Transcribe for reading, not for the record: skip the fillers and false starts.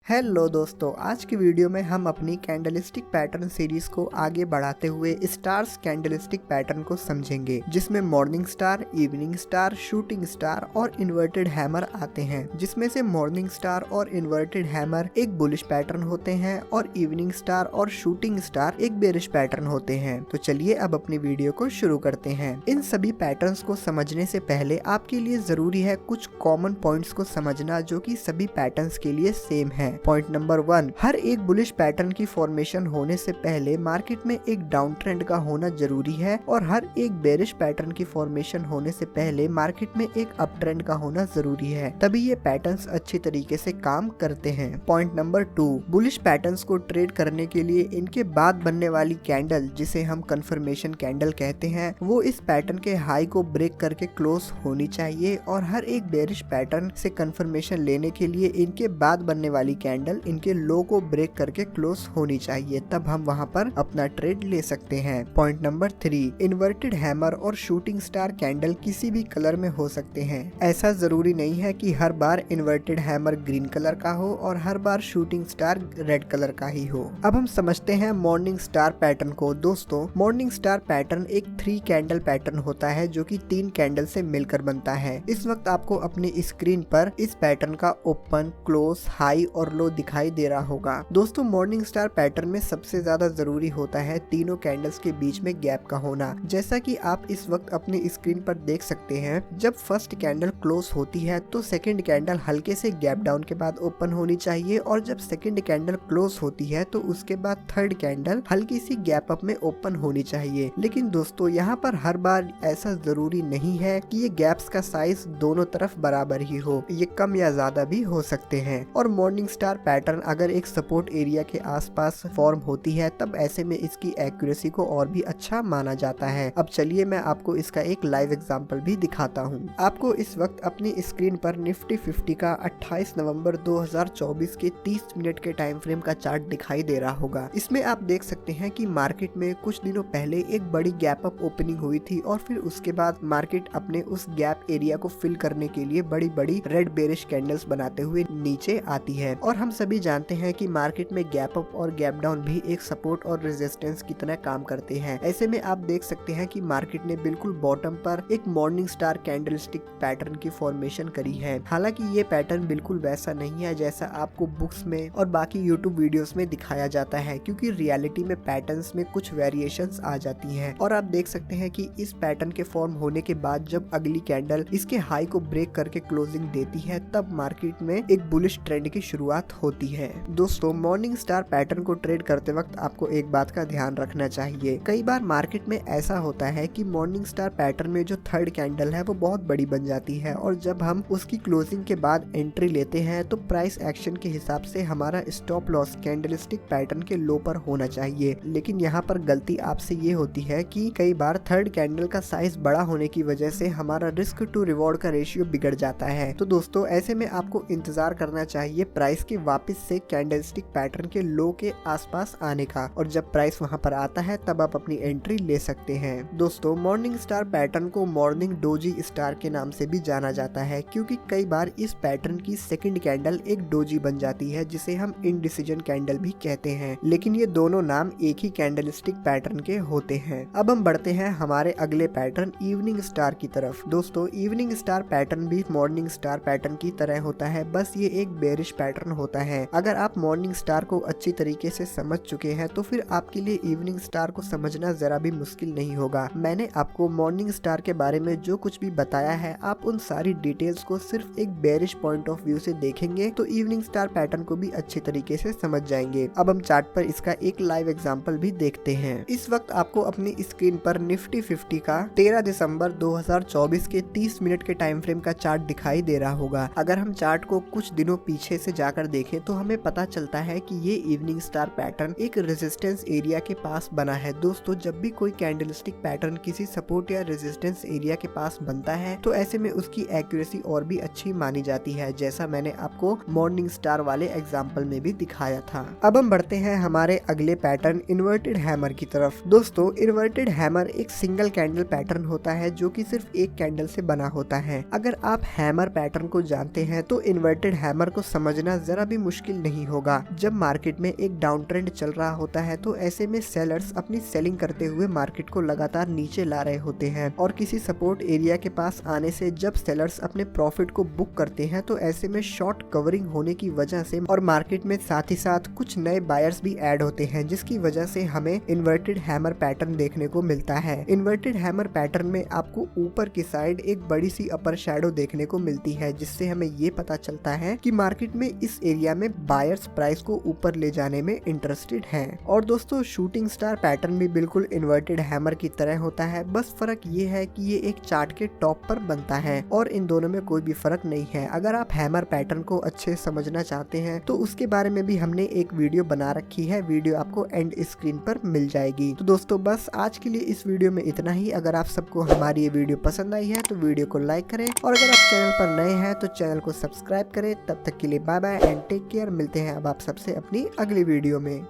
Hello दोस्तों, आज की वीडियो में हम अपनी कैंडलस्टिक पैटर्न सीरीज को आगे बढ़ाते हुए स्टार्स कैंडलस्टिक पैटर्न को समझेंगे, जिसमें morning star, evening star, shooting star और इन्वर्टेड हैमर आते हैं। जिसमें से मॉर्निंग स्टार और इन्वर्टेड हैमर एक बुलिश पैटर्न होते हैं और इवनिंग स्टार और शूटिंग स्टार एक बेरिश पैटर्न होते हैं। तो चलिए अब अपनी वीडियो को शुरू करते हैं। इन सभी पैटर्न्स को समझने से पहले आपके लिए जरूरी है कुछ कॉमन पॉइंट्स को समझना, जो कि सभी पैटर्न्स के लिए सेम है। पॉइंट नंबर 1, हर एक बुलिश पैटर्न की फॉर्मेशन होने से पहले मार्केट में एक डाउन ट्रेंड का होना जरूरी है और हर एक बेरिश पैटर्न की फॉर्मेशन होने से पहले मार्केट में एक अप ट्रेंड का होना जरूरी है, तभी ये पैटर्न्स अच्छी तरीके से काम करते हैं। पॉइंट नंबर 2, बुलिश पैटर्न्स को ट्रेड करने के लिए इनके बाद बनने वाली कैंडल, जिसे हम कंफर्मेशन कैंडल कहते हैं, वो इस पैटर्न के हाई को ब्रेक करके क्लोज होनी चाहिए और हर एक बेरिश पैटर्न से कंफर्मेशन लेने के लिए इनके बाद बनने वाली कैंडल इनके लो को ब्रेक करके क्लोज होनी चाहिए, तब हम वहां पर अपना ट्रेड ले सकते हैं। पॉइंट नंबर 3, इन्वर्टेड हैमर और शूटिंग स्टार कैंडल किसी भी कलर में हो सकते हैं। ऐसा जरूरी नहीं है कि हर बार इन्वर्टेड हैमर ग्रीन कलर का हो और हर बार शूटिंग स्टार रेड कलर का ही हो। अब हम समझते हैं मॉर्निंग स्टार पैटर्न को। दोस्तों, मॉर्निंग स्टार पैटर्न एक 3 कैंडल पैटर्न होता है, जो कि 3 कैंडल से मिलकर बनता है। इस वक्त आपको अपनी स्क्रीन पर इस पैटर्न का ओपन, क्लोज, हाई और लो दिखाई दे रहा होगा। दोस्तों, मॉर्निंग स्टार पैटर्न में सबसे ज्यादा जरूरी होता है तीनों कैंडल्स के बीच में गैप का होना। जैसा कि आप इस वक्त अपनी स्क्रीन पर देख सकते हैं, जब फर्स्ट कैंडल क्लोज होती है तो सेकंड कैंडल हल्के से गैप डाउन के बाद ओपन होनी चाहिए और जब सेकंड कैंडल क्लोज होती है तो उसके बाद थर्ड कैंडल हल्की सी गैप अप में ओपन होनी चाहिए। लेकिन दोस्तों, यहाँ पर हर बार ऐसा जरूरी नहीं है कि ये गैप्स का साइज दोनों तरफ बराबर ही हो, ये कम या ज्यादा भी हो सकते हैं। और मॉर्निंग स्टार पैटर्न अगर एक सपोर्ट एरिया के आसपास फॉर्म होती है, तब ऐसे में इसकी एक्यूरेसी को और भी अच्छा माना जाता है। अब चलिए मैं आपको इसका एक लाइव एग्जांपल भी दिखाता हूँ। आपको इस वक्त अपनी स्क्रीन पर निफ्टी 50 का 28 नवंबर 2024 के 30 मिनट के टाइम फ्रेम का चार्ट दिखाई दे रहा होगा। इसमें आप देख सकते हैं कि मार्केट में कुछ दिनों पहले एक बड़ी गैप अप ओपनिंग हुई थी और फिर उसके बाद मार्केट अपने उस गैप एरिया को फिल करने के लिए बड़ी बड़ी रेड बेरिश कैंडल्स बनाते हुए नीचे आती है। और हम सभी जानते हैं कि मार्केट में गैप अप और गैप डाउन भी एक सपोर्ट और रेजिस्टेंस की तरह काम करते हैं। ऐसे में आप देख सकते हैं कि मार्केट ने बिल्कुल बॉटम पर एक मॉर्निंग स्टार कैंडलस्टिक पैटर्न की फॉर्मेशन करी है। हालांकि ये पैटर्न बिल्कुल वैसा नहीं है जैसा आपको बुक्स में और बाकी यूट्यूब वीडियोस में दिखाया जाता है, क्योंकि रियलिटी में पैटर्न्स में कुछ वेरिएशंस आ जाती हैं। और आप देख सकते हैं कि इस पैटर्न के फॉर्म होने के बाद जब अगली कैंडल इसके हाई को ब्रेक करके क्लोजिंग देती है, तब मार्केट में एक बुलिश ट्रेंड की शुरुआत होती है। दोस्तों, मॉर्निंग स्टार पैटर्न को ट्रेड करते वक्त आपको एक बात का ध्यान रखना चाहिए। कई बार मार्केट में ऐसा होता है कि मॉर्निंग स्टार पैटर्न में जो थर्ड कैंडल है वो बहुत बड़ी बन जाती है और जब हम उसकी क्लोजिंग के बाद एंट्री लेते हैं तो प्राइस एक्शन के हिसाब से हमारा स्टॉप लॉस कैंडलस्टिक पैटर्न के लो पर होना चाहिए। लेकिन यहाँ पर गलती आपसे ये होती है कि कई बार थर्ड कैंडल का साइज बड़ा होने की वजह से हमारा रिस्क टू रिवॉर्ड का रेशियो बिगड़ जाता है। तो दोस्तों, ऐसे में आपको इंतजार करना चाहिए प्राइस के वापस से कैंडलस्टिक पैटर्न के लो के आसपास आने का, और जब प्राइस वहां पर आता है तब आप अपनी एंट्री ले सकते हैं। दोस्तों, मॉर्निंग स्टार पैटर्न को मॉर्निंग डोजी स्टार के नाम से भी जाना जाता है, क्योंकि कई बार इस पैटर्न की सेकंड कैंडल एक डोजी बन जाती है, जिसे हम इनडिसीजन कैंडल भी कहते हैं। लेकिन ये दोनों नाम एक ही कैंडलस्टिक पैटर्न के होते हैं। अब हम बढ़ते हैं हमारे अगले पैटर्न इवनिंग स्टार की तरफ। दोस्तों, इवनिंग स्टार पैटर्न भी मॉर्निंग स्टार पैटर्न की तरह होता है, बस ये एक बेरिश पैटर्न होता है। अगर आप मॉर्निंग स्टार को अच्छी तरीके से समझ चुके हैं तो फिर आपके लिए इवनिंग स्टार को समझना जरा भी मुश्किल नहीं होगा। मैंने आपको मॉर्निंग स्टार के बारे में जो कुछ भी बताया है, आप उन सारी डिटेल्स को सिर्फ एक बेरिश पॉइंट ऑफ व्यू से देखेंगे तो इवनिंग स्टार पैटर्न को भी अच्छी तरीके से समझ जाएंगे। अब हम चार्ट पर इसका एक लाइव एग्जांपल भी देखते हैं। इस वक्त आपको अपनी स्क्रीन पर निफ्टी 50 का 13 दिसंबर 2024 के 30 मिनट के टाइम फ्रेम का चार्ट दिखाई दे रहा होगा। अगर हम चार्ट को कुछ दिनों पीछे से जाकर देखें तो हमें पता चलता है कि ये इवनिंग स्टार पैटर्न एक रेजिस्टेंस एरिया के पास बना है। दोस्तों, जब भी कोई कैंडलस्टिक पैटर्न किसी सपोर्ट या रेजिस्टेंस एरिया के पास बनता है तो ऐसे में उसकी एक्यूरेसी और भी अच्छी मानी जाती है, जैसा मैंने आपको मॉर्निंग स्टार वाले एग्जांपल में भी दिखाया था। अब हम बढ़ते हैं हमारे अगले पैटर्न इन्वर्टेड हैमर की तरफ। दोस्तों, इन्वर्टेड हैमर एक सिंगल कैंडल पैटर्न होता है जो कि सिर्फ एक कैंडल से बना होता है। अगर आप हैमर पैटर्न को जानते हैं तो इन्वर्टेड हैमर को समझना जरा जरा भी मुश्किल नहीं होगा। जब मार्केट में एक डाउन ट्रेंड चल रहा होता है तो ऐसे में सेलर्स अपनी सेलिंग करते हुए मार्केट को लगातार नीचे ला रहे होते हैं और किसी सपोर्ट एरिया के पास आने से जब सेलर्स अपने प्रॉफिट को बुक करते हैं तो ऐसे में शॉर्ट कवरिंग होने की वजह से और मार्केट में साथ ही साथ कुछ नए बायर्स भी ऐड होते हैं, जिसकी वजह से हमें इन्वर्टेड हैमर पैटर्न देखने को मिलता है। इन्वर्टेड हैमर पैटर्न में आपको ऊपर की साइड एक बड़ी सी अपर शैडो देखने को मिलती है, जिससे हमें ये पता चलता है कि मार्केट में इस एरिया में बायर्स प्राइस को ऊपर ले जाने में इंटरेस्टेड हैं। और दोस्तों शूटिंग स्टार पैटर्न भी बिल्कुल इन्वर्टेड हैमर की तरह होता है, बस फर्क ये है कि ये एक चार्ट के टॉप पर बनता है और इन दोनों में कोई भी फर्क नहीं है। अगर आप हैमर पैटर्न को अच्छे समझना चाहते हैं तो उसके बारे में भी हमने एक वीडियो बना रखी है, वीडियो आपको एंड स्क्रीन पर मिल जाएगी। तो दोस्तों बस आज के लिए इस वीडियो में इतना ही। अगर आप सबको हमारी ये वीडियो पसंद आई है तो वीडियो को लाइक करें और अगर आप चैनल पर नए हैं तो चैनल को सब्सक्राइब करें। तब तक के लिए bye bye and take care. मिलते हैं अब आप सबसे अपनी अगली वीडियो में।